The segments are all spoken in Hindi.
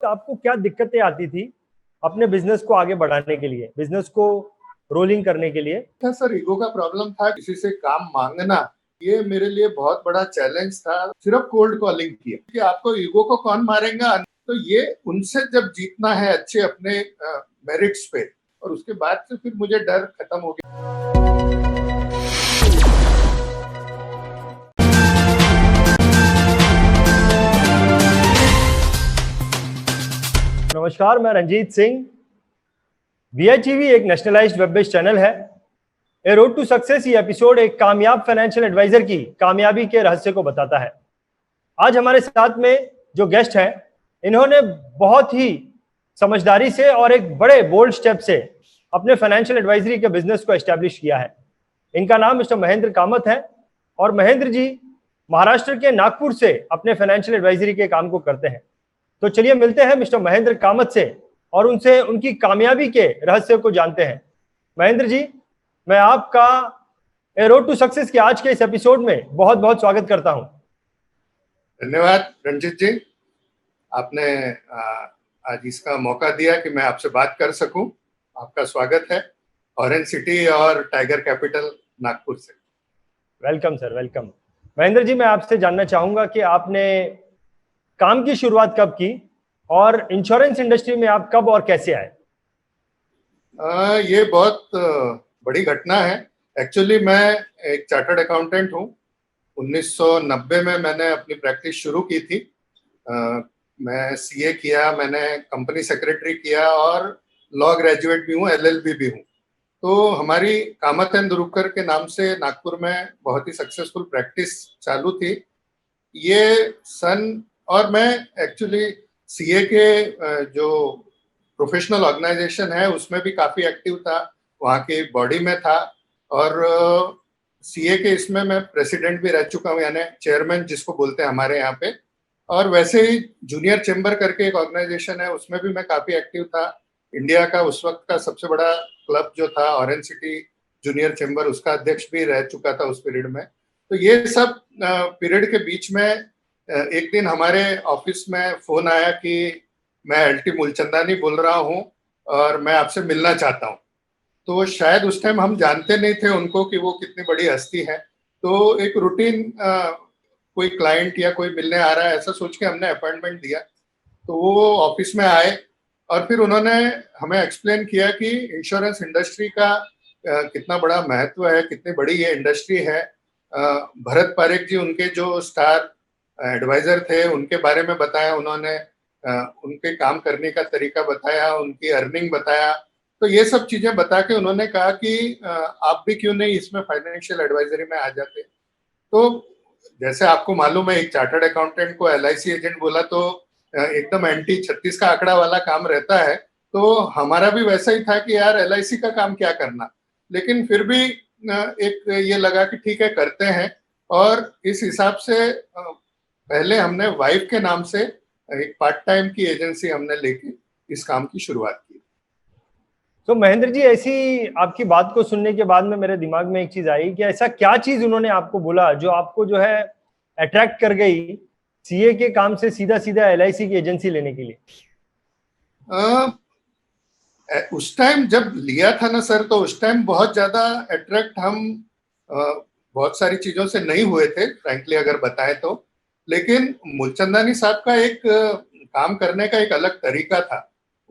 आपको क्या दिक्कतें आती थी अपने बिजनेस को आगे बढ़ाने के लिए, बिजनेस को रोलिंग करने के लिए? था सर, ईगो का प्रॉब्लम था। किसी से काम मांगना ये मेरे लिए बहुत बड़ा चैलेंज था। सिर्फ कोल्ड कॉलिंग किया कि आपको ईगो को कौन मारेगा, तो ये उनसे जब जीतना है अच्छे अपने मेरिट्स पे, और उसके बाद से फिर मुझे डर खत्म हो गया। नमस्कार, मैं रंजीत सिंह। VITV एक नेशनलाइज्ड वेब बेस्ड चैनल है। ए रोड टू सक्सेस ये एपिसोड एक कामयाब फाइनेंशियल एडवाइजर की कामयाबी के रहस्य को बताता है। आज हमारे साथ में जो गेस्ट हैं, इन्होंने बहुत ही समझदारी से और एक बड़े बोल्ड स्टेप से अपने फाइनेंशियल एडवाइजरी के बिजनेस को एस्टैब्लिश किया है। इनका नाम मिस्टर महेंद्र कामत है और महेंद्र जी महाराष्ट्र के नागपुर से अपने फाइनेंशियल एडवाइजरी के काम को करते हैं। तो चलिए मिलते हैं मिस्टर महेंद्र कामत से और उनसे उनकी कामयाबी के रहस्य को जानते हैं। महेंद्र जी, मैं आपका ए रोड टू सक्सेस के आज के इस एपिसोड में बहुत बहुत स्वागत करता हूं। धन्यवाद रंजीत जी, आपने आज इसका मौका दिया कि मैं आपसे बात कर सकूं। आपका स्वागत है ऑरेंज सिटी और टाइगर कैपिटल नागपुर से। Welcome sir, welcome. Mahendra ji, मैं आपसे जानना चाहूंगा कि आपने काम की शुरुआत कब की और इंश्योरेंस इंडस्ट्री में आप कब और कैसे आए? ये बहुत बड़ी घटना है। एक्चुअली मैं एक चार्टर्ड अकाउंटेंट हूँ। 1990 में मैंने अपनी प्रैक्टिस शुरू की थी। मैं सीए किया, मैंने कंपनी सेक्रेटरी किया और लॉ ग्रेजुएट भी हूँ, LLB भी हूँ। तो हमारी कामत एंड दुरुपकर के नाम से नागपुर में बहुत ही सक्सेसफुल प्रैक्टिस चालू थी। ये सन और मैं एक्चुअली सीए के जो प्रोफेशनल ऑर्गेनाइजेशन है उसमें भी काफ़ी एक्टिव था, वहाँ की बॉडी में था। और सीए के इसमें मैं प्रेसिडेंट भी रह चुका हूँ, यानी चेयरमैन जिसको बोलते हैं हमारे यहाँ पे। और वैसे ही जूनियर चेंबर करके एक ऑर्गेनाइजेशन है, उसमें भी मैं काफ़ी एक्टिव था। इंडिया का उस वक्त का सबसे बड़ा क्लब जो था ऑरेंज सिटी जूनियर चेंबर, उसका अध्यक्ष भी रह चुका था उस पीरियड में। तो ये सब पीरियड के बीच में एक दिन हमारे ऑफिस में फ़ोन आया कि मैं LT मूलचंदानी बोल रहा हूँ और मैं आपसे मिलना चाहता हूँ। तो शायद उस टाइम हम जानते नहीं थे उनको कि वो कितनी बड़ी हस्ती है। तो एक रूटीन कोई क्लाइंट या कोई मिलने आ रहा है ऐसा सोच के हमने अपॉइंटमेंट दिया। तो वो ऑफिस में आए और फिर उन्होंने हमें एक्सप्लेन किया कि इंश्योरेंस इंडस्ट्री का कितना बड़ा महत्व है, कितनी बड़ी ये इंडस्ट्री है। भरत पारेख जी उनके जो स्टार एडवाइजर थे उनके बारे में बताया उन्होंने, उनके काम करने का तरीका बताया, उनकी अर्निंग बताया। तो ये सब चीजें बता के उन्होंने कहा कि आप भी क्यों नहीं इसमें फाइनेंशियल एडवाइजरी में आ जाते। तो जैसे आपको मालूम है, एक चार्टर्ड अकाउंटेंट को LIC एजेंट बोला तो एकदम एंटी 36 का आंकड़ा वाला काम रहता है। तो हमारा भी वैसा ही था कि यार LIC का काम क्या करना, लेकिन फिर भी एक ये लगा कि ठीक है करते हैं। और इस हिसाब से पहले हमने वाइफ के नाम से एक पार्ट टाइम की एजेंसी हमने लेके इस काम की शुरुआत की। तो महेंद्र जी, ऐसी आपकी बात को सुनने के बाद में मेरे दिमाग में एक चीज आई कि ऐसा क्या चीज उन्होंने आपको बोला जो आपको जो है अट्रैक्ट कर गई सीए के काम से सीधा सीधा LIC की एजेंसी लेने के लिए? उस टाइम जब लिया था ना सर, तो उस टाइम बहुत ज्यादा अट्रैक्ट हम बहुत सारी चीजों से नहीं हुए थे फ्रैंकली अगर बताएं तो। लेकिन मूलचंदानी साहब का एक काम करने का एक अलग तरीका था।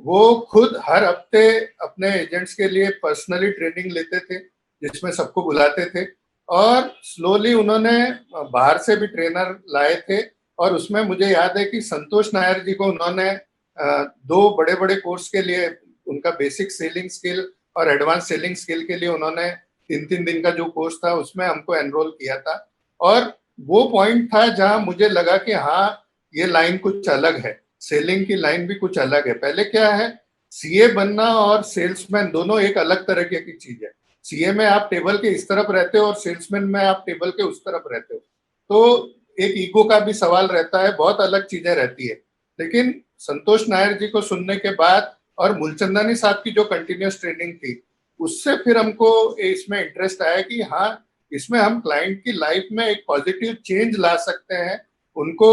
वो खुद हर हफ्ते अपने एजेंट्स के लिए पर्सनली ट्रेनिंग लेते थे जिसमें सबको बुलाते थे। और स्लोली उन्होंने बाहर से भी ट्रेनर लाए थे। और उसमें मुझे याद है कि संतोष नायर जी को उन्होंने 2 बड़े बड़े कोर्स के लिए, उनका बेसिक सेलिंग स्किल और एडवांस सेलिंग स्किल के लिए उन्होंने 3-3 दिन का जो कोर्स था उसमें हमको एनरोल किया था। और वो पॉइंट था जहां मुझे लगा कि हाँ, ये लाइन कुछ अलग है, सेलिंग की लाइन भी कुछ अलग है। पहले क्या है, सीए बनना और सेल्समैन दोनों एक अलग तरह की चीज है। सीए में आप टेबल के इस तरफ रहते हो और सेल्समैन में आप टेबल के उस तरफ रहते हो। तो एक ईगो का भी सवाल रहता है, बहुत अलग चीजें रहती है। लेकिन संतोष नायर जी को सुनने के बाद और मूलचंदानी साहब की जो कंटिन्यूस ट्रेनिंग थी, उससे फिर हमको इसमें इंटरेस्ट आया कि हाँ, इसमें हम क्लाइंट की लाइफ में एक पॉजिटिव चेंज ला सकते हैं, उनको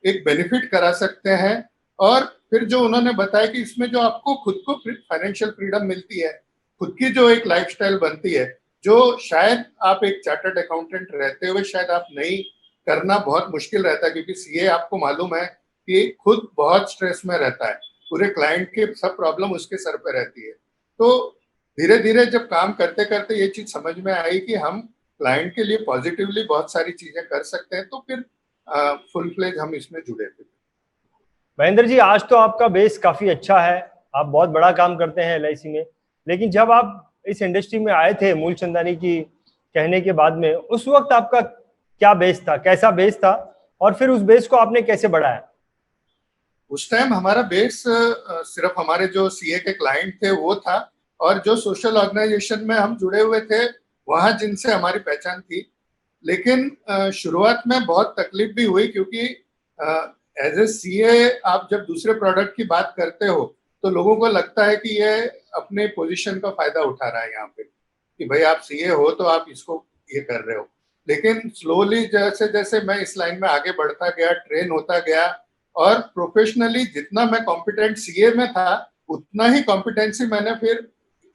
एक बेनिफिट करा सकते हैं। और फिर जो उन्होंने बताया कि इसमें जो आपको खुद को फाइनेंशियल फ्रीडम मिलती है, खुद की जो एक लाइफस्टाइल बनती है, जो शायद आप एक चार्टर्ड अकाउंटेंट रहते हुए शायद आप नहीं करना बहुत मुश्किल रहता है, क्योंकि सीए आपको मालूम है कि खुद बहुत स्ट्रेस में रहता है, पूरे क्लाइंट के सब प्रॉब्लम उसके सर पे रहती है। तो धीरे धीरे जब काम करते करते ये चीज समझ में आई कि हम क्लाइंट के लिए पॉजिटिवली बहुत सारी चीजें कर सकते हैं, तो फिर फुल फ्लेज हम इसमें जुड़े थे। महेंद्र जी, आज तो आपका बेस काफी अच्छा है, आप बहुत बड़ा काम करते हैं एलआईसी में। लेकिन जब आप इस इंडस्ट्री में आए थे मूलचंदानी की कहने के बाद में, उस वक्त आपका क्या बेस था, कैसा बेस था, और फिर उस बेस को आपने कैसे बढ़ाया? उस टाइम हमारा बेस सिर्फ हमारे जो सीए के क्लाइंट थे वो था, और जो सोशल ऑर्गेनाइजेशन में हम जुड़े हुए थे वहां जिनसे हमारी पहचान थी। लेकिन शुरुआत में बहुत तकलीफ भी हुई, क्योंकि एज ए सीए आप जब दूसरे प्रोडक्ट की बात करते हो तो लोगों को लगता है कि ये अपने पोजीशन का फायदा उठा रहा है यहाँ पे, कि भाई आप सीए हो तो आप इसको ये कर रहे हो। लेकिन स्लोली जैसे जैसे मैं इस लाइन में आगे बढ़ता गया, ट्रेन होता गया, और प्रोफेशनली जितना मैं कॉम्पिटेंट सीए में था उतना ही कॉम्पिटेंसी मैंने फिर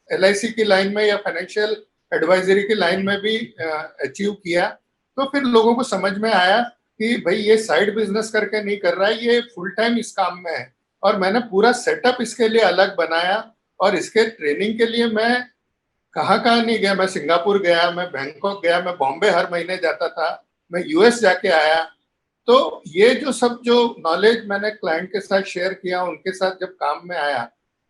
एलआईसी की लाइन में या फाइनेंशियल एडवाइजरी की लाइन में भी अचीव किया। तो फिर लोगों को समझ में आया कि भाई ये साइड बिजनेस करके नहीं कर रहा है, ये फुल टाइम इस काम में है। और मैंने पूरा सेटअप इसके लिए अलग बनाया, और इसके ट्रेनिंग के लिए मैं कहाँ कहाँ नहीं गया, मैं सिंगापुर गया, मैं बैंकॉक गया, मैं बॉम्बे हर महीने जाता था, मैं यूएस जाके आया। तो ये जो सब जो नॉलेज मैंने क्लाइंट के साथ शेयर किया, उनके साथ जब काम में आया,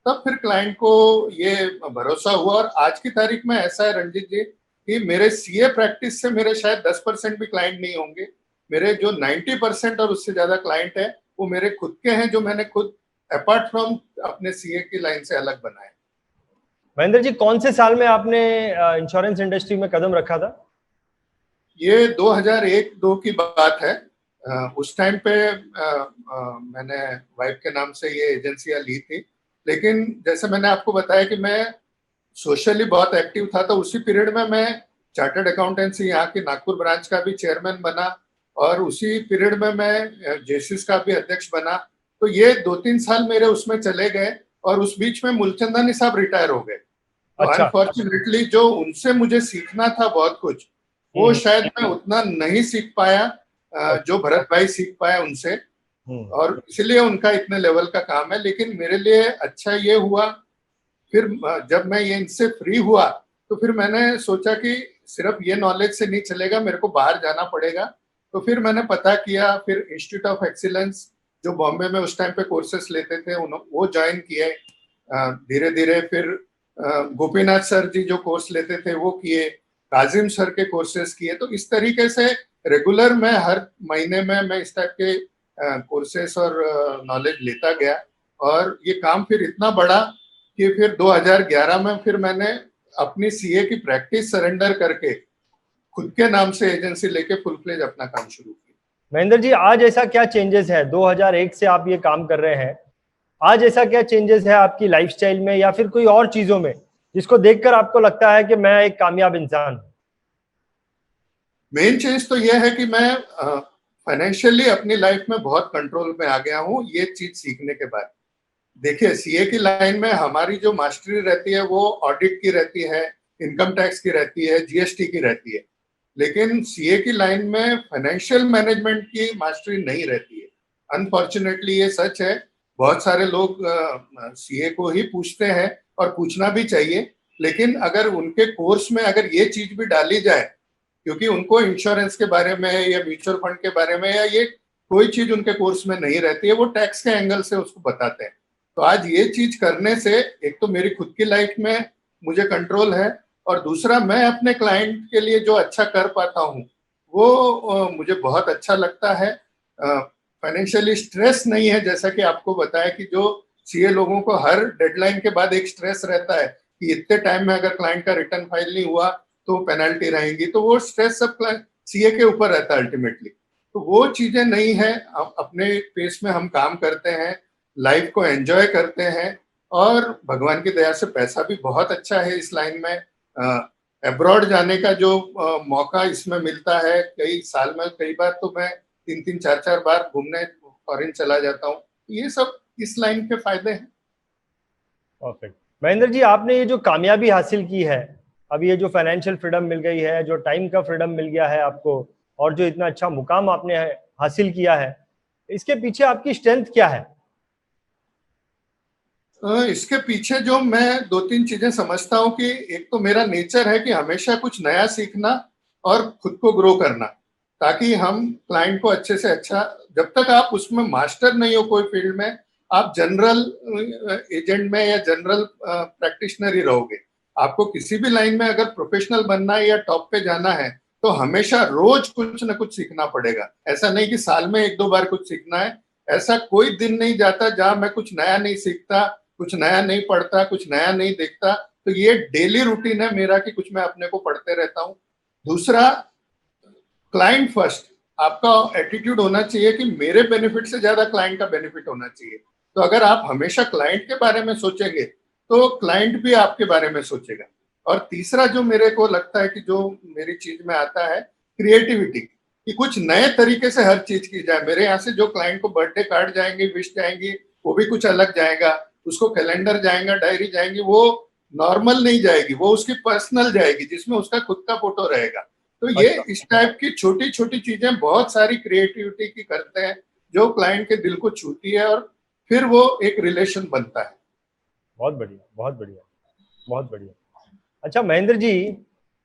तब फिर क्लाइंट को ये भरोसा हुआ। और आज की तारीख में ऐसा है रणजीत जी कि मेरे सीए प्रैक्टिस से मेरे शायद 10% भी क्लाइंट नहीं होंगे। मेरे जो 90% और उससे ज्यादा क्लाइंट है वो मेरे खुद के हैं, जो मैंने खुद अपार्ट फ्रॉम अपने सीए की लाइन से अलग बनाए। महेंद्र जी, कौन से साल में आपने इंश्योरेंस इंडस्ट्री में कदम रखा था? ये 2001-2 की बात है। उस टाइम पे मैंने वाइफ के नाम से ये एजेंसियां ली थी। लेकिन जैसे मैंने आपको बताया कि मैं सोशली बहुत एक्टिव था, तो उसी पीरियड में मैं चार्टर्ड अकाउंटेंसी यहाँ की नागपुर ब्रांच का भी चेयरमैन बना, और उसी पीरियड में मैं जेसिस का भी अध्यक्ष बना। तो ये 2-3 साल मेरे उसमें चले गए, और उस बीच में मूलचंदानी साहब रिटायर हो गए। तो अच्छा। अनफॉर्चुनेटली जो उनसे मुझे सीखना था बहुत कुछ, वो शायद मैं उतना नहीं सीख पाया जो भरत भाई सीख पाया उनसे। और इसलिए उनका इतने लेवल का काम है। लेकिन मेरे लिए अच्छा ये हुआ, फिर जब मैं ये इनसे फ्री हुआ तो फिर मैंने सोचा कि सिर्फ ये नॉलेज से नहीं चलेगा, मेरे को बाहर जाना पड़ेगा। तो फिर मैंने पता किया, फिर इंस्टीट्यूट ऑफ एक्सीलेंस जो बॉम्बे में उस टाइम पे कोर्सेस लेते थे वो ज्वाइन किए। धीरे धीरे फिर गोपीनाथ सर जी जो कोर्स लेते थे वो किए, काजिम सर के कोर्सेस किए। तो इस तरीके से रेगुलर मैं हर महीने में मैं इस टाइप के कोर्सेस और नॉलेज लेता गया। और ये काम फिर इतना बड़ा कि फिर 2011 में फिर मैंने अपनी सीए की प्रैक्टिस सरेंडर करके खुद के नाम से एजेंसी लेके फुल फ्लेज अपना काम शुरू किया। महेंद्र जी, आज ऐसा क्या चेंजेस है? 2001 से आप ये काम कर रहे हैं, आज ऐसा क्या चेंजेस है आपकी लाइफस्टाइल में या फिर कोई और चीजों में जिसको देखकर आपको लगता है कि मैं एक कामयाब इंसान हूं? मेन चीज तो यह है कि मैं फाइनेंशियली अपनी लाइफ में बहुत कंट्रोल में आ गया हूँ ये चीज सीखने के बाद। देखिए, सीए की लाइन में हमारी जो मास्टरी रहती है वो ऑडिट की रहती है, इनकम टैक्स की रहती है, जीएसटी की रहती है। लेकिन सीए की लाइन में फाइनेंशियल मैनेजमेंट की मास्टरी नहीं रहती है। अनफॉर्चुनेटली ये सच है। बहुत सारे लोग सीए को ही पूछते हैं, और पूछना भी चाहिए। लेकिन अगर उनके कोर्स में अगर ये चीज भी डाली जाए, क्योंकि उनको इंश्योरेंस के बारे में या म्यूचुअल फंड के बारे में या ये कोई चीज उनके कोर्स में नहीं रहती है, वो टैक्स के एंगल से उसको बताते हैं। तो आज ये चीज करने से एक तो मेरी खुद की लाइफ में मुझे कंट्रोल है, और दूसरा मैं अपने क्लाइंट के लिए जो अच्छा कर पाता हूँ वो मुझे बहुत अच्छा लगता है। फाइनेंशियली स्ट्रेस नहीं है, जैसा कि आपको बताया कि जो सीए लोगों को हर डेडलाइन के बाद एक स्ट्रेस रहता है कि इतने टाइम में अगर क्लाइंट का रिटर्न फाइल नहीं हुआ तो पेनल्टी रहेंगी। तो वो स्ट्रेस सब सीए के ऊपर रहता है अल्टीमेटली। तो वो चीजें नहीं है, अपने पेस में हम काम करते हैं, लाइफ को एंजॉय करते हैं, और भगवान की दया से पैसा भी बहुत अच्छा है इस लाइन में। अब्रॉड जाने का जो मौका इसमें मिलता है, कई साल में कई बार तो मैं 3-3 4-4 बार घूमने फॉरेन चला जाता हूँ। ये सब इस लाइन के फायदे हैं। परफेक्ट। महेंद्र जी, आपने ये जो कामयाबी हासिल की है, अब ये जो फाइनेंशियल फ्रीडम मिल गई है, जो टाइम का फ्रीडम मिल गया है आपको, और जो इतना अच्छा मुकाम आपने हासिल किया है, इसके पीछे आपकी स्ट्रेंथ क्या है? इसके पीछे जो मैं दो तीन चीजें समझता हूँ कि एक तो मेरा नेचर है कि हमेशा कुछ नया सीखना और खुद को ग्रो करना, ताकि हम क्लाइंट को अच्छे से अच्छा, जब तक आप उसमें मास्टर नहीं हो कोई फील्ड में, आप जनरल एजेंट में या जनरल प्रैक्टिशनर ही रहोगे। आपको किसी भी लाइन में अगर प्रोफेशनल बनना है या टॉप पे जाना है तो हमेशा रोज कुछ ना कुछ सीखना पड़ेगा। ऐसा नहीं कि साल में एक दो बार कुछ सीखना है, ऐसा कोई दिन नहीं जाता जहां मैं कुछ नया नहीं सीखता, कुछ नया नहीं पढ़ता, कुछ नया नहीं देखता। तो ये डेली रूटीन है मेरा कि कुछ मैं अपने को पढ़ते रहता हूँ। दूसरा, क्लाइंट फर्स्ट। आपका एटीट्यूड होना चाहिए कि मेरे बेनिफिट से ज्यादा क्लाइंट का बेनिफिट होना चाहिए। तो अगर आप हमेशा क्लाइंट के बारे में सोचेंगे तो क्लाइंट भी आपके बारे में सोचेगा। और तीसरा जो मेरे को लगता है कि जो मेरी चीज में आता है, क्रिएटिविटी, कि कुछ नए तरीके से हर चीज की जाए। मेरे यहाँ से जो क्लाइंट को बर्थडे कार्ड जाएंगे, विश जाएंगी, वो भी कुछ अलग जाएगा। उसको कैलेंडर जाएगा, डायरी जाएंगी, वो नॉर्मल नहीं जाएगी, वो उसकी पर्सनल जाएगी जिसमें उसका खुद का फोटो रहेगा। तो ये अच्छा, इस टाइप की छोटी छोटी चीजें बहुत सारी क्रिएटिविटी की करते हैं जो क्लाइंट के दिल को छूती है और फिर वो एक रिलेशन बनता है। बहुत बढ़िया, बहुत बढ़िया, बहुत बढ़िया। अच्छा महेंद्र जी,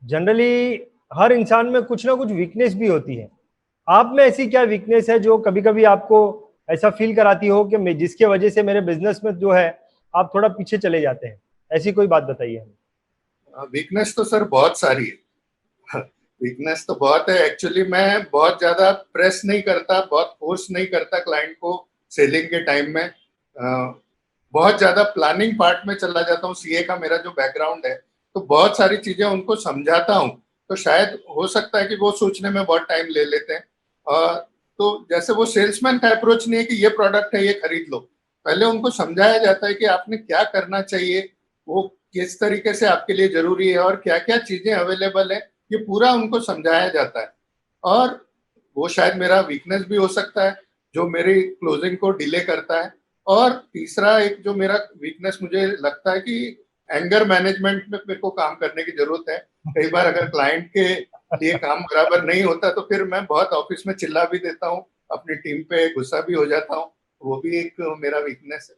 जनरली हर इंसान में कुछ ना कुछ वीकनेस भी होती है। आप में ऐसी क्या वीकनेस है जो कभी कभी आपको ऐसा फील कराती हो कि मैं जिसके वजह से मेरे बिजनेस में जो है आप थोड़ा पीछे चले जाते हैं? ऐसी कोई बात बताइए हमें। वीकनेस तो सर बहुत सारी है। वीकनेस तो बहुत है। एक्चुअली मैं बहुत ज्यादा प्रेस नहीं करता, बहुत फोर्स नहीं करता क्लाइंट को सेलिंग के टाइम में। बहुत ज्यादा प्लानिंग पार्ट में चला जाता हूँ। सीए का मेरा जो बैकग्राउंड है, तो बहुत सारी चीजें उनको समझाता हूँ। तो शायद हो सकता है कि वो सोचने में बहुत टाइम ले लेते हैं। और तो जैसे वो सेल्समैन का अप्रोच नहीं है कि ये प्रोडक्ट है, ये खरीद लो। पहले उनको समझाया जाता है कि आपने क्या करना चाहिए, वो किस तरीके से आपके लिए जरूरी है और क्या क्या चीजें अवेलेबल है, ये पूरा उनको समझाया जाता है। और वो शायद मेरा वीकनेस भी हो सकता है जो मेरी क्लोजिंग को डिले करता है। और तीसरा एक जो मेरा वीकनेस मुझे लगता है कि एंगर मैनेजमेंट में मेरे को काम करने की जरूरत है। कई बार अगर क्लाइंट के लिए काम बराबर नहीं होता तो फिर मैं बहुत ऑफिस में चिल्ला भी देता हूँ, अपनी टीम पे गुस्सा भी हो जाता हूँ। वो भी एक मेरा वीकनेस है।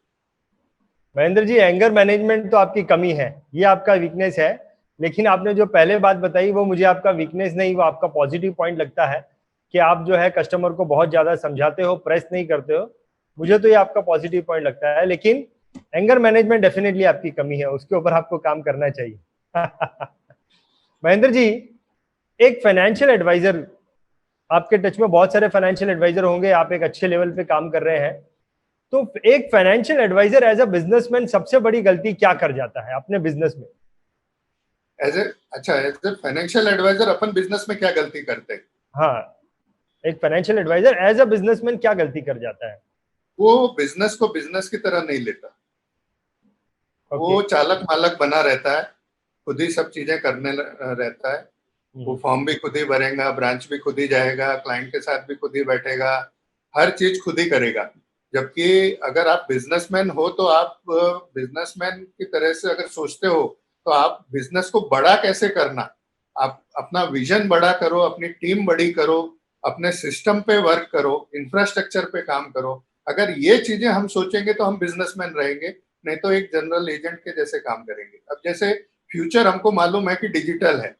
महेंद्र जी, एंगर मैनेजमेंट तो आपकी कमी है, ये आपका वीकनेस है। लेकिन आपने जो पहले बात बताई वो मुझे आपका वीकनेस नहीं, वो आपका पॉजिटिव पॉइंट लगता है कि आप जो है कस्टमर को बहुत ज्यादा समझाते हो, प्रेस नहीं करते हो। मुझे तो ये आपका पॉजिटिव पॉइंट लगता है। लेकिन एंगर मैनेजमेंट डेफिनेटली आपकी कमी है, उसके ऊपर आपको काम करना चाहिए। महेंद्र जी, एक फाइनेंशियल एडवाइजर, आपके टच में बहुत सारे फाइनेंशियल एडवाइजर होंगे, आप एक अच्छे लेवल पे काम कर रहे हैं, तो एक financial adviser as a businessman सबसे बड़ी गलती क्या कर जाता है अपने बिजनेस में? एज ए अच्छा, एज ए फाइनेंशियल एडवाइजर अपन बिजनेस में क्या गलती करते हैं? हाँ, एक financial adviser as a businessman क्या गलती कर जाता है? वो बिजनेस को बिजनेस की तरह नहीं लेता। ओके। वो चालक मालक बना रहता है, खुद ही सब चीजें करने रहता है। वो फॉर्म भी खुद ही भरेगा, ब्रांच भी खुद ही जाएगा, क्लाइंट के साथ भी खुद ही बैठेगा, हर चीज खुद ही करेगा। जबकि अगर आप बिजनेसमैन हो तो आप बिजनेसमैन की तरह से अगर सोचते हो तो आप बिजनेस को बड़ा कैसे करना, आप अपना विजन बड़ा करो, अपनी टीम बड़ी करो, अपने सिस्टम पे वर्क करो, इंफ्रास्ट्रक्चर पे काम करो। अगर ये चीजें हम सोचेंगे तो हम बिजनेसमैन रहेंगे, नहीं तो एक जनरल एजेंट के जैसे काम करेंगे। अब जैसे फ्यूचर हमको मालूम है कि डिजिटल है,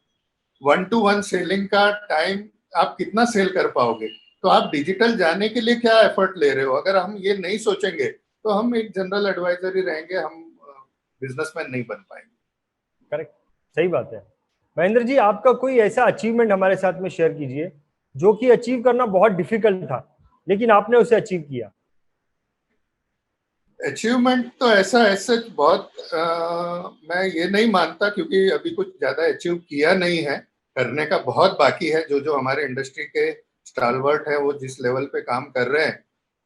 वन टू वन सेलिंग का टाइम आप कितना सेल कर पाओगे, तो आप डिजिटल जाने के लिए क्या एफर्ट ले रहे हो। अगर हम ये नहीं सोचेंगे तो हम एक जनरल एडवाइजर ही रहेंगे, हम बिजनेसमैन नहीं बन पाएंगे। करेक्ट, सही बात है। महेंद्र जी, आपका कोई ऐसा अचीवमेंट हमारे साथ में शेयर कीजिए जो कि अचीव करना बहुत डिफिकल्ट था लेकिन आपने उसे अचीव किया। अचीवमेंट तो ऐसा ऐसे बहुत मैं ये नहीं मानता, क्योंकि अभी कुछ ज्यादा अचीव किया नहीं है, करने का बहुत बाकी है। जो जो हमारे इंडस्ट्री के स्टालवर्ट है वो जिस लेवल पे काम कर रहे हैं।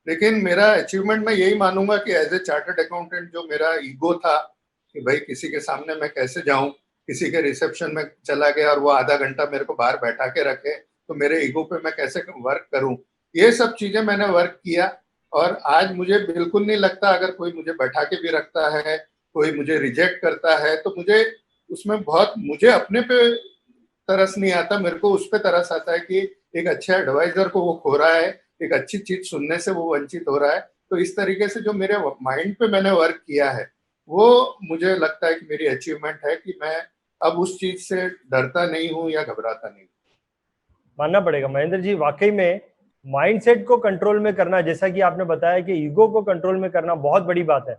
लेकिन मेरा अचीवमेंट मैं यही मानूंगा कि एज ए चार्टर्ड अकाउंटेंट जो मेरा ईगो था कि भाई किसी के सामने मैं कैसे जाऊं, किसी के रिसेप्शन में चला गया और वो आधा घंटा मेरे को बाहर बैठा के रखे, तो मेरे ईगो पे मैं कैसे वर्क करूं, ये सब चीजें मैंने वर्क किया। और आज मुझे बिल्कुल नहीं लगता, अगर कोई मुझे बैठा के भी रखता है, कोई मुझे रिजेक्ट करता है, तो मुझे अपने पे तरस नहीं आता, मेरे को उस पे तरस आता है कि एक अच्छे एडवाइजर को वो खो रहा है, एक अच्छी चीज सुनने से वो वंचित हो रहा है। तो इस तरीके से जो मेरे माइंड पे मैंने वर्क किया है, वो मुझे लगता है कि मेरी अचीवमेंट है कि मैं अब उस चीज से डरता नहीं हूँ या घबराता नहीं। मानना पड़ेगा महेंद्र जी, वाकई में माइंडसेट को कंट्रोल में करना, जैसा कि आपने बताया कि ईगो को कंट्रोल में करना बहुत बड़ी बात है,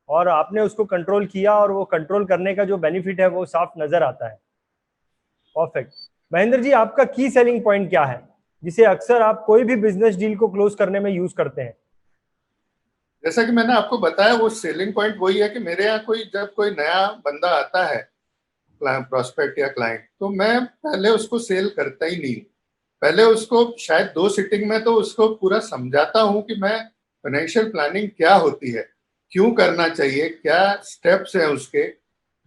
और आपने उसको कंट्रोल किया और वो कंट्रोल करने का जो बेनिफिट है वो साफ नजर आता है। परफेक्ट। महेंद्र जी, आपका की सेलिंग पॉइंट क्या है जिसे अक्सर आप कोई भी बिजनेस डील को क्लोज करने में यूज करते हैं? जैसा कि मैंने आपको बताया, वो सेलिंग पॉइंट वही है कि मेरे यहाँ जब कोई नया बंदा आता है, प्रोस्पेक्ट या क्लाइंट, तो मैं पहले उसको सेल करता ही नहीं। पहले उसको शायद 2 सिटिंग में तो उसको पूरा समझाता हूँ कि मैं फाइनेंशियल प्लानिंग क्या होती है, क्यों करना चाहिए, क्या स्टेप्स हैं उसके,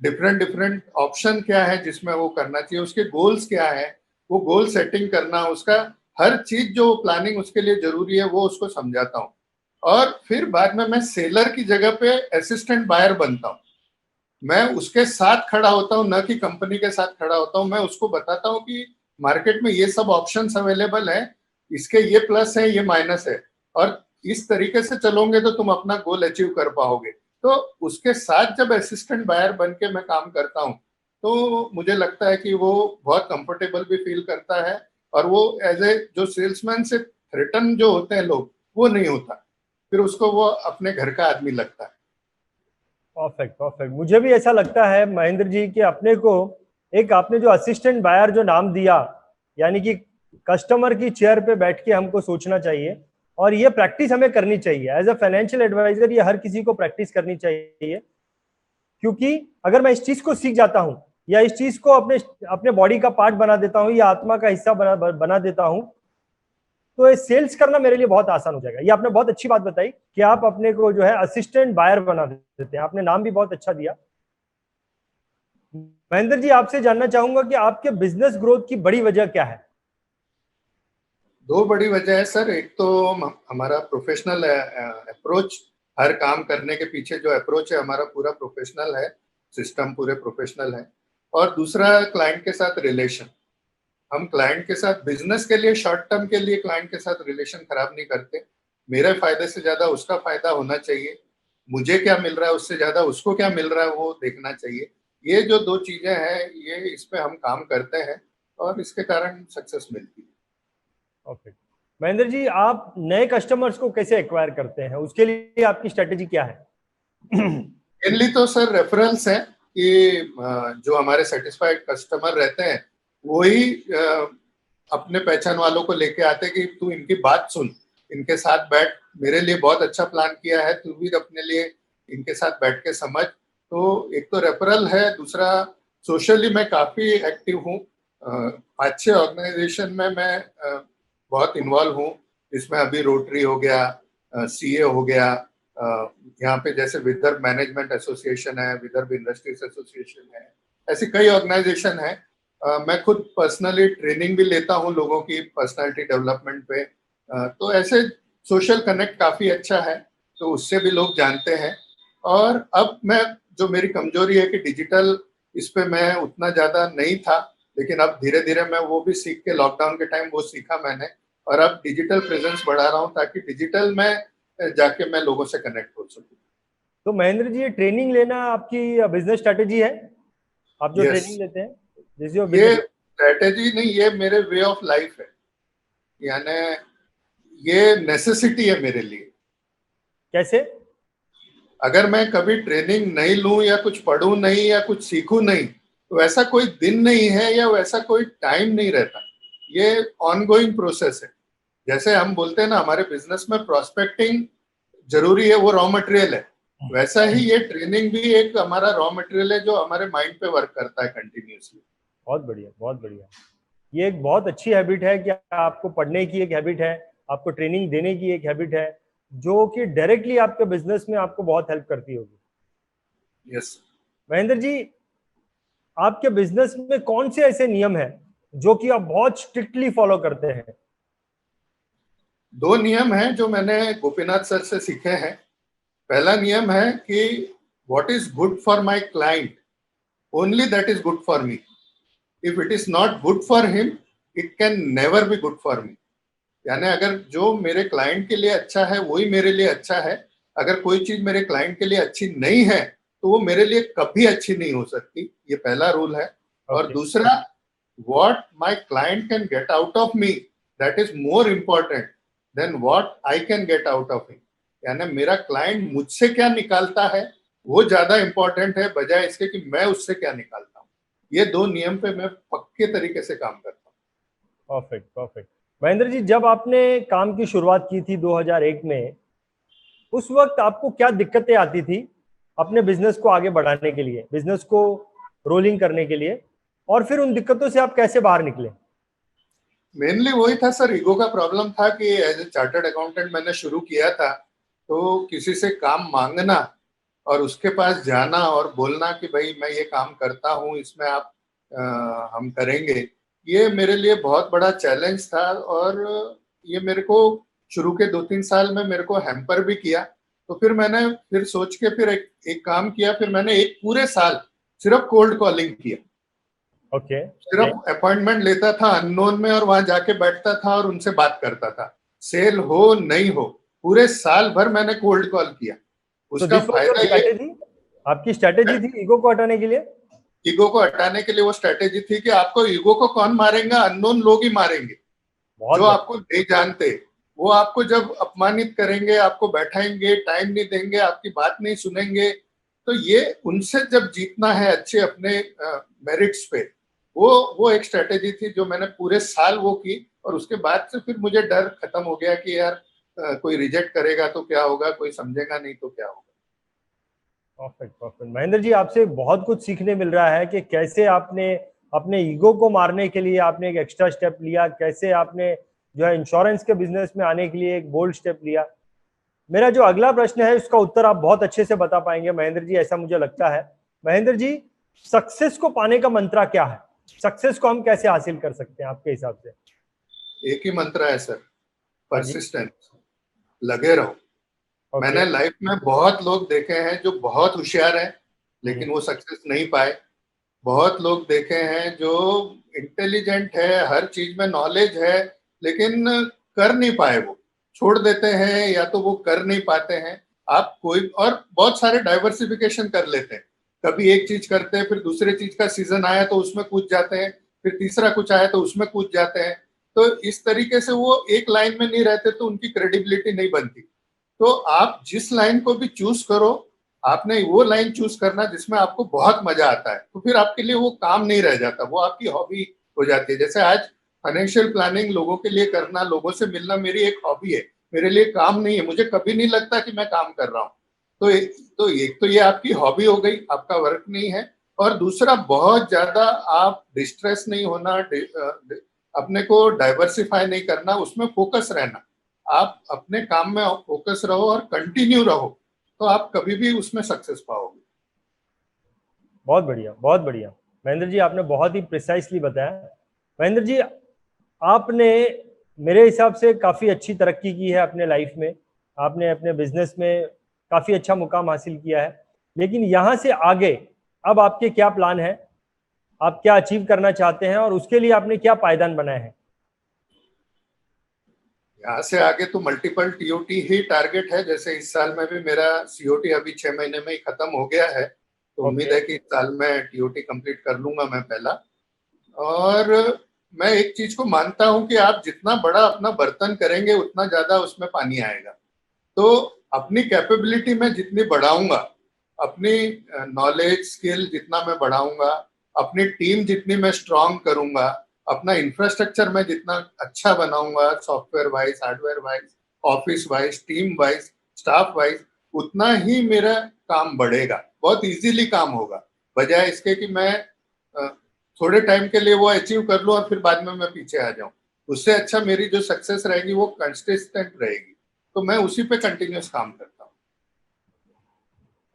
डिफरेंट डिफरेंट ऑप्शन क्या है जिसमें वो करना चाहिए, उसके गोल्स क्या है, वो गोल सेटिंग करना, उसका हर चीज जो प्लानिंग उसके लिए जरूरी है वो उसको समझाता हूँ। और फिर बाद में मैं सेलर की जगह पे असिस्टेंट बायर बनता हूँ। मैं उसके साथ खड़ा होता हूँ, न कि कंपनी के साथ खड़ा होता हूँ। मैं उसको बताता हूँ कि मार्केट में ये सब ऑप्शंस अवेलेबल है, इसके ये प्लस है, ये माइनस है, और इस तरीके से चलोगे तो तुम अपना गोल अचीव कर पाओगे। तो उसके साथ जब असिस्टेंट बायर बन के मैं काम करता हूँ, तो मुझे लगता है कि वो बहुत कंफर्टेबल भी फील करता है, और वो एज ए जो सेल्समैन से थ्रेटन जो होते हैं लोग, वो नहीं होता, फिर उसको वो अपने घर का आदमी लगता है। Perfect perfect. मुझे भी ऐसा लगता है महेंद्र जी कि अपने को एक, आपने जो असिस्टेंट बायर जो नाम दिया, यानी कि कस्टमर की चेयर पे बैठ के हमको सोचना चाहिए, और ये प्रैक्टिस हमें करनी चाहिए एज अ फाइनेंशियल एडवाइजर। ये हर किसी को प्रैक्टिस करनी चाहिए, क्योंकि अगर मैं इस चीज को सीख जाता हूं या इस चीज को अपने अपने बॉडी का पार्ट बना देता हूं या आत्मा का हिस्सा बना देता हूं, तो ये सेल्स करना मेरे लिए बहुत आसान हो जाएगा। ये आपने बहुत अच्छी बात बताई कि आप अपने को जो है असिस्टेंट बायर बना देते हैं। आपने नाम भी बहुत अच्छा दिया। महेंद्र जी, आपसे जानना चाहूंगा कि आपके बिजनेस ग्रोथ की बड़ी वजह क्या है? 2 बड़ी वजह है सर। एक तो हमारा प्रोफेशनल अप्रोच, हर काम करने के पीछे जो अप्रोच है हमारा पूरा प्रोफेशनल है, सिस्टम पूरे प्रोफेशनल है। और दूसरा, क्लाइंट के साथ रिलेशन। हम क्लाइंट के साथ बिजनेस के लिए, शॉर्ट टर्म के लिए क्लाइंट के साथ रिलेशन खराब नहीं करते। मेरे फायदे से ज्यादा उसका फायदा होना चाहिए, मुझे क्या मिल रहा है उससे ज्यादा उसको क्या मिल रहा है वो देखना चाहिए। ये जो 2 चीजें हैं, ये इस पे हम काम करते हैं, और इसके कारण सक्सेस मिलती है। ओके। महेंद्र जी, आप नए कस्टमर्स को कैसे एक्वायर करते हैं, उसके लिए आपकी स्ट्रेटेजी क्या है? मेनली तो सर रेफरेंस है कि जो हमारे सेटिस्फाइड कस्टमर रहते हैं, वही अपने पहचान वालों को लेके आते हैं कि तू इनकी बात सुन, इनके साथ बैठ, मेरे लिए बहुत अच्छा प्लान किया है, तू भी अपने लिए इनके साथ बैठ के समझ। तो एक तो रेफरल है, दूसरा सोशली मैं काफी एक्टिव हूँ। अच्छे ऑर्गेनाइजेशन में मैं बहुत इन्वॉल्व हूँ, जिसमें अभी रोटरी हो गया, सीए हो गया, यहाँ पे जैसे विदर्भ मैनेजमेंट एसोसिएशन है, विदर्भ इंडस्ट्रीज एसोसिएशन है, ऐसी कई ऑर्गेनाइजेशन है। मैं खुद पर्सनली ट्रेनिंग भी लेता हूँ लोगों की पर्सनालिटी डेवलपमेंट पे। तो ऐसे सोशल कनेक्ट काफी अच्छा है, तो उससे भी लोग जानते हैं। और अब मैं, जो मेरी कमजोरी है कि डिजिटल, इस पे मैं उतना ज्यादा नहीं था, लेकिन अब धीरे धीरे मैं वो भी सीख के, लॉकडाउन के टाइम वो सीखा मैंने, और अब डिजिटल प्रेजेंस बढ़ा रहा हूँ ताकि डिजिटल में जाके मैं लोगों से कनेक्ट हो सकूं। तो महेंद्र जी, ये ट्रेनिंग लेना आपकी बिजनेस स्ट्रेटेजी है? आप जो यस, ट्रेनिंग लेते हैं, दिस योर ये बिजनेस? स्ट्रेटेजी नहीं, ये मेरे वे ऑफ लाइफ है, यानी ये नेसेसिटी है मेरे लिए। कैसे? अगर मैं कभी ट्रेनिंग नहीं लूं या कुछ पढ़ूं नहीं या कुछ सीखूं नहीं, तो वैसा कोई दिन नहीं है या वैसा कोई टाइम नहीं रहता। ये ऑनगोइंग प्रोसेस है। जैसे हम बोलते हैं ना, हमारे बिजनेस में प्रोस्पेक्टिंग जरूरी है, वो रॉ मटेरियल है, वैसा ही ये ट्रेनिंग भी एक हमारा रॉ मटेरियल है जो हमारे माइंड पे वर्क करता है कंटिन्यूअसली। बहुत बढ़िया, बहुत बढ़िया। ये एक बहुत अच्छी हैबिट है कि आपको पढ़ने की एक हैबिट है, आपको ट्रेनिंग देने की एक हैबिट है, जो कि डायरेक्टली आपके बिजनेस में आपको बहुत हेल्प करती होगी। यस। महेंद्र जी, आपके बिजनेस में कौन से ऐसे नियम हैं जो कि आप बहुत स्ट्रिक्टली फॉलो करते हैं? दो नियम हैं जो मैंने गोपीनाथ सर से सीखे हैं। पहला नियम है कि what is good for my client, only that is good for me. If it is not good for him, it can never be good for me. यानी अगर जो मेरे क्लाइंट के लिए अच्छा है वही मेरे लिए अच्छा है। अगर कोई चीज मेरे क्लाइंट के लिए अच्छी नहीं है तो वो मेरे लिए कभी अच्छी नहीं हो सकती। ये पहला रूल है। और ओके। दूसरा, what my client can get out of me, that is more important then what I can get out of him. यानी मेरा क्लाइंट मुझसे क्या निकालता है वो ज्यादा इंपॉर्टेंट है, बजाय इसके कि मैं उससे क्या निकालता हूँ। ये दो नियम पे मैं पक्के तरीके से काम करता हूँ। Perfect perfect. महेंद्र जी, जब आपने काम की शुरुआत की थी 2001 में, उस वक्त आपको क्या दिक्कतें आती थी अपने बिजनेस को आगे बढ़ाने के लिए, बिजनेस को रोलिंग करने के लिए, और फिर उन दिक्कतों से आप कैसे बाहर निकले? मेनली वही था सर, ईगो का प्रॉब्लम था कि एज ए चार्टर्ड अकाउंटेंट मैंने शुरू किया था, तो किसी से काम मांगना और उसके पास जाना और बोलना कि भाई मैं ये काम करता हूँ, इसमें आप हम करेंगे, ये मेरे लिए बहुत बड़ा चैलेंज था। और ये मेरे को शुरू के 2-3 साल में मेरे को हैम्पर भी किया। तो फिर मैंने फिर सोच के फिर एक काम किया। फिर मैंने एक पूरे साल सिर्फ कोल्ड कॉलिंग किया। ओके। सिर्फ अपॉइंटमेंट लेता था अननोन में और वहां जाके बैठता था और उनसे बात करता था। सेल हो नहीं हो, पूरे साल भर मैंने कोल्ड कॉल किया। तो उसका दिस वाज योर फायदा ये, स्ट्रैटेजी, आपकी स्ट्रैटेजी थी ईगो को हटाने के लिए? ईगो को हटाने के लिए वो स्ट्रेटेजी थी कि आपको ईगो को कौन मारेगा, अननोन लोग ही मारेंगे बहुत जो बढ़िया। आपको नहीं जानते। वो आपको जब अपमानित करेंगे, आपको बैठाएंगे, टाइम नहीं देंगे, आपकी बात नहीं सुनेंगे। तो ये उनसे जब जीतना है अच्छे अपने मेरिट्स पे, वो एक स्ट्रेटेजी थी जो मैंने पूरे साल वो की। और उसके बाद से फिर मुझे डर खत्म हो गया कि यार कोई रिजेक्ट करेगा तो क्या होगा, कोई समझेगा नहीं तो क्या होगा। Perfect perfect. महेंद्र जी, आपसे बहुत कुछ सीखने मिल रहा है कि कैसे आपने अपने ईगो को मारने के लिए आपने एक एक्स्ट्रा स्टेप लिया, कैसे आपने जो है इंश्योरेंस के बिजनेस में आने के लिए एक बोल्ड स्टेप लिया। मेरा जो अगला प्रश्न है उसका उत्तर आप बहुत अच्छे से बता पाएंगे महेंद्र जी, ऐसा मुझे लगता है। महेंद्र जी, सक्सेस को पाने का मंत्र क्या है? सक्सेस को हम कैसे हासिल कर सकते हैं आपके हिसाब से? एक ही मंत्र है सर, हाँ जी। परसिस्टेंस, लगे रहो। ओके। मैंने लाइफ में बहुत लोग देखे हैं जो बहुत होशियार हैं हम्म। लेकिन वो सक्सेस नहीं पाए। बहुत लोग देखे हैं जो इंटेलिजेंट है, हर चीज में नॉलेज है, लेकिन कर नहीं पाए, वो छोड़ देते हैं या तो वो कर नहीं पाते हैं। आप कोई और बहुत सारे डाइवर्सिफिकेशन कर लेते हैं, कभी एक चीज करते हैं, फिर दूसरे चीज का सीजन आया तो उसमें कूद जाते हैं, फिर तीसरा कुछ आया तो उसमें कूद जाते हैं। तो इस तरीके से वो एक लाइन में नहीं रहते तो उनकी क्रेडिबिलिटी नहीं बनती। तो आप जिस लाइन को भी चूज करो, आपने वो लाइन चूज करना जिसमें आपको बहुत मजा आता है, तो फिर आपके लिए वो काम नहीं रह जाता, वो आपकी हॉबी हो जाती है। जैसे आज फाइनेंशियल प्लानिंग लोगों के लिए करना, लोगों से मिलना मेरी एक हॉबी है, मेरे लिए काम नहीं है। मुझे कभी नहीं लगता कि मैं काम कर रहा हूँ। तो ये आपकी हॉबी हो गई, आपका वर्क नहीं है। और दूसरा, बहुत ज्यादा आप डिस्ट्रेस नहीं होना, अपने को डाइवर्सिफाई नहीं करना, उसमें फोकस रहना। आप अपने काम में फोकस रहो और कंटिन्यू रहो, तो आप कभी भी उसमें सक्सेस पाओगे। बहुत बढ़िया बहुत बढ़िया। महेंद्र जी, आपने बहुत ही प्रिसाइसली बताया। महेंद्र जी, आपने मेरे हिसाब से काफ़ी अच्छी तरक्की की है अपने लाइफ में, आपने अपने बिजनेस में काफ़ी अच्छा मुकाम हासिल किया है। लेकिन यहाँ से आगे अब आपके क्या प्लान है? आप क्या अचीव करना चाहते हैं और उसके लिए आपने क्या पायदान बनाए हैं? यहाँ से आगे तो मल्टीपल टीओटी ही टारगेट है। जैसे इस साल में भी मेरा सीओटी अभी 6 महीने में ही खत्म हो गया है, तो उम्मीद ओके। है कि इस साल में टीओटी कंप्लीट कर लूंगा मैं पहला। और मैं एक चीज को मानता हूं कि आप जितना बड़ा अपना बर्तन करेंगे उतना ज्यादा उसमें पानी आएगा। तो अपनी कैपेबिलिटी में जितनी बढ़ाऊंगा, अपनी नॉलेज स्किल जितना मैं बढ़ाऊंगा, अपनी टीम जितनी मैं स्ट्रांग करूंगा, अपना इंफ्रास्ट्रक्चर मैं जितना अच्छा बनाऊंगा, software wise, hardware wise, office wise, team wise, staff wise, उतना ही मेरा काम बढ़ेगा, बहुत इजीली काम होगा। बजाय इसके कि मैं अ, थोड़े टाइम के लिए वो अचीव कर लूं और फिर बाद में मैं पीछे आ जाऊं। उससे अच्छा मेरी जो सक्सेस रहेगी वो कंसिस्टेंट रहेगी। तो मैं उसी पे कंटिन्यूस काम करता हूँ।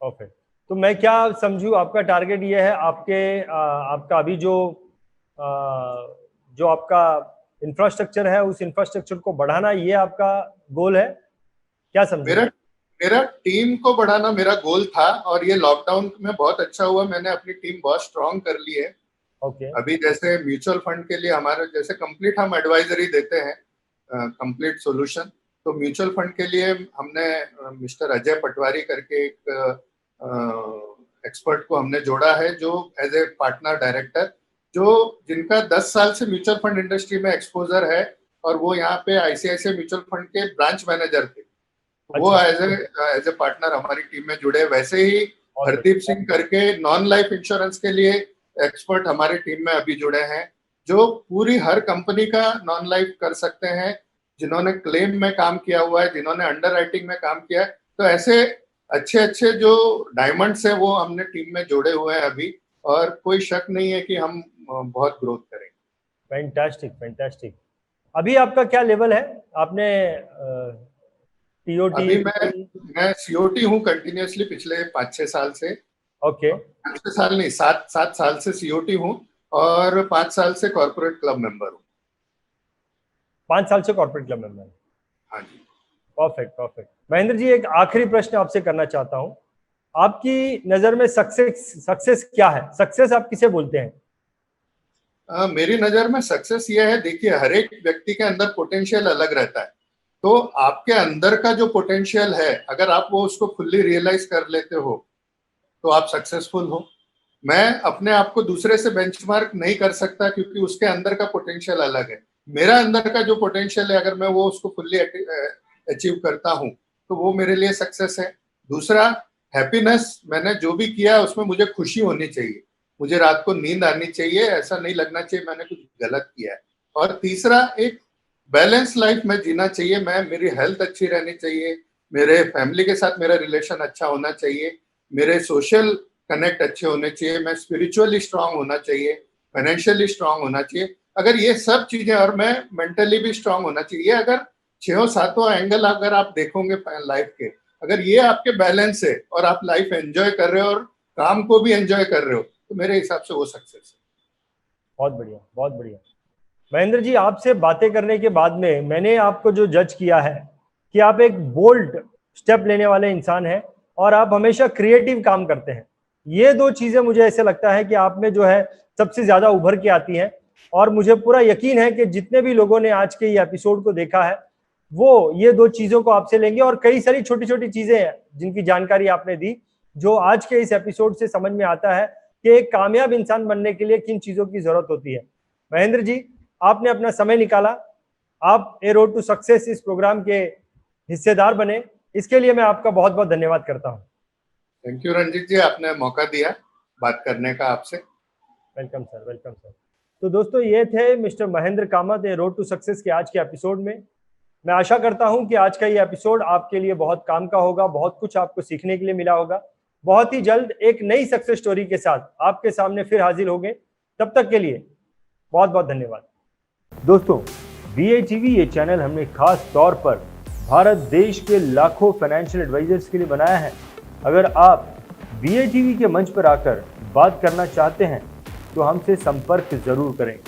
ओके। तो मैं क्या समझूं, आपका टारगेट ये है, आपके आपका अभी जो आपका इंफ्रास्ट्रक्चर है उस इंफ्रास्ट्रक्चर को बढ़ाना, ये आपका गोल है, क्या समझे? मेरा टीम को बढ़ाना मेरा गोल था, और ये लॉकडाउन में बहुत अच्छा हुआ, मैंने अपनी टीम बहुत स्ट्रांग कर ली है। ओके। अभी जैसे म्यूचुअल फंड के लिए हमारे जैसे कंप्लीट हम एडवाइजरी देते हैं, कंप्लीट सॉल्यूशन। तो म्यूचुअल फंड के लिए हमने मिस्टर अजय पटवारी करके एक एक्सपर्ट को हमने जोड़ा है, जो एज ए पार्टनर डायरेक्टर, जिनका 10 साल से म्यूचुअल फंड इंडस्ट्री में एक्सपोजर है, और वो यहाँ पे आईसीआईसीआई म्यूचुअल फंड के ब्रांच मैनेजर थे। वो एज ए पार्टनर हमारी टीम में जुड़े। वैसे ही हरदीप सिंह करके नॉन लाइफ इंश्योरेंस के लिए एक्सपर्ट हमारी टीम में अभी जुड़े हैं, जो पूरी हर कंपनी का नॉन लाइफ कर सकते हैं, जिन्होंने क्लेम में काम किया हुआ है, जिन्होंने अंडर राइटिंग में काम किया है। तो ऐसे अच्छे अच्छे जो डायमंड्स है वो हमने टीम में जोड़े हुए हैं अभी, और कोई शक नहीं है कि हम बहुत ग्रोथ करेंगे। Fantastic fantastic. अभी आपका क्या लेवल है? आपने टीओटी? अभी मैं सीओटी हूँ कंटिन्यूअसली पिछले 5-6 साल से। ओके। 5-6 साल नहीं, 7 साल से सीओटी हूँ, और 5 साल से कॉर्पोरेट क्लब मेंबर हूँ। 5 साल से कॉर्पोरेट क्लब मेंबर? हाँ जी। Perfect perfect. महेंद्र जी, एक आखिरी प्रश्न आपसे करना चाहता हूँ। आपकी नजर में सक्सेस क्या है? सक्सेस आप किसे बोलते हैं? मेरी नजर में सक्सेस ये है, देखिए हर एक व्यक्ति के अंदर पोटेंशियल अलग रहता है। तो आपके अंदर का जो पोटेंशियल है, अगर आप वो उसको फुल्ली रियलाइज कर लेते हो तो आप सक्सेसफुल हो। मैं अपने आप को दूसरे से बेंचमार्क नहीं कर सकता, क्योंकि उसके अंदर का पोटेंशियल अलग है। मेरा अंदर का जो पोटेंशियल है, अगर मैं वो उसको फुल्ली अचीव करता हूँ तो वो मेरे लिए सक्सेस है। दूसरा, हैप्पीनेस, मैंने जो भी किया उसमें मुझे खुशी होनी चाहिए, मुझे रात को नींद आनी चाहिए, ऐसा नहीं लगना चाहिए मैंने कुछ गलत किया है। और तीसरा, एक बैलेंस लाइफ में जीना चाहिए। मेरी हेल्थ अच्छी रहनी चाहिए, मेरे फैमिली के साथ मेरा रिलेशन अच्छा होना चाहिए, मेरे सोशल कनेक्ट अच्छे होने चाहिए, मैं स्पिरिचुअली स्ट्रांग होना चाहिए, फाइनेंशियली स्ट्रांग होना चाहिए। अगर ये सब चीजें, और मैं मेंटली भी स्ट्रांग होना चाहिए, अगर 6-7 एंगल अगर आप देखोगे लाइफ के, अगर ये आपके बैलेंस है और आप लाइफ एंजॉय कर रहे हो और काम को भी एंजॉय कर रहे हो, तो मेरे हिसाब से वो सक्सेस है। बहुत बढ़िया बहुत बढ़िया। महेंद्र जी, आपसे बातें करने के बाद में मैंने आपको जो जज किया है कि आप एक बोल्ड स्टेप लेने वाले इंसान हैं और आप हमेशा क्रिएटिव काम करते हैं। ये दो चीजें मुझे ऐसे लगता है कि आप में जो है सबसे ज्यादा उभर के आती हैं, और मुझे पूरा यकीन है कि जितने भी लोगों ने आज के ये एपिसोड को देखा है वो ये दो चीजों को आपसे लेंगे, और कई सारी छोटी छोटी चीजें हैं जिनकी जानकारी आपने दी, जो आज के इस एपिसोड से समझ में आता है कि एक कामयाब इंसान बनने के लिए किन चीजों की जरूरत होती है। महेंद्र जी, आपने अपना समय निकाला, आप ए रोड टू सक्सेस इस प्रोग्राम के हिस्सेदार बने, इसके लिए मैं आपका बहुत बहुत धन्यवाद करता हूं। थैंक यू रंजीत जी, आपने मौका दिया बात करने का आपसे। Welcome sir, welcome sir. तो दोस्तों, ये थे mister Mahendra Kamat a road to success के आज के एपिसोड में। मैं आशा करता हूं कि आज का ये एपिसोड आपके लिए बहुत काम का होगा, बहुत कुछ आपको सीखने के लिए मिला होगा। बहुत ही जल्द एक नई सक्सेस स्टोरी के साथ आपके सामने फिर हाजिर होंगे। तब तक के लिए बहुत बहुत धन्यवाद। दोस्तों, BHEV ये चैनल हमने खास तौर पर भारत देश के लाखों फाइनेंशियल एडवाइजर्स के लिए बनाया है। अगर आप BHEV के मंच पर आकर बात करना चाहते हैं तो हमसे संपर्क जरूर करें।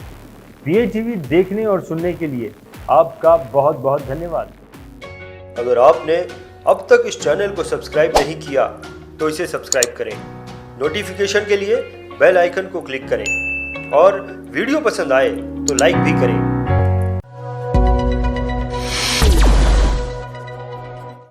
BHEV देखने और सुनने के लिए आपका बहुत बहुत धन्यवाद। अगर आपने अब तक इस चैनल को सब्सक्राइब नहीं किया तो इसे सब्सक्राइब करें, नोटिफिकेशन के लिए बेल आइकन को क्लिक करें, और वीडियो पसंद आए तो लाइक भी करें।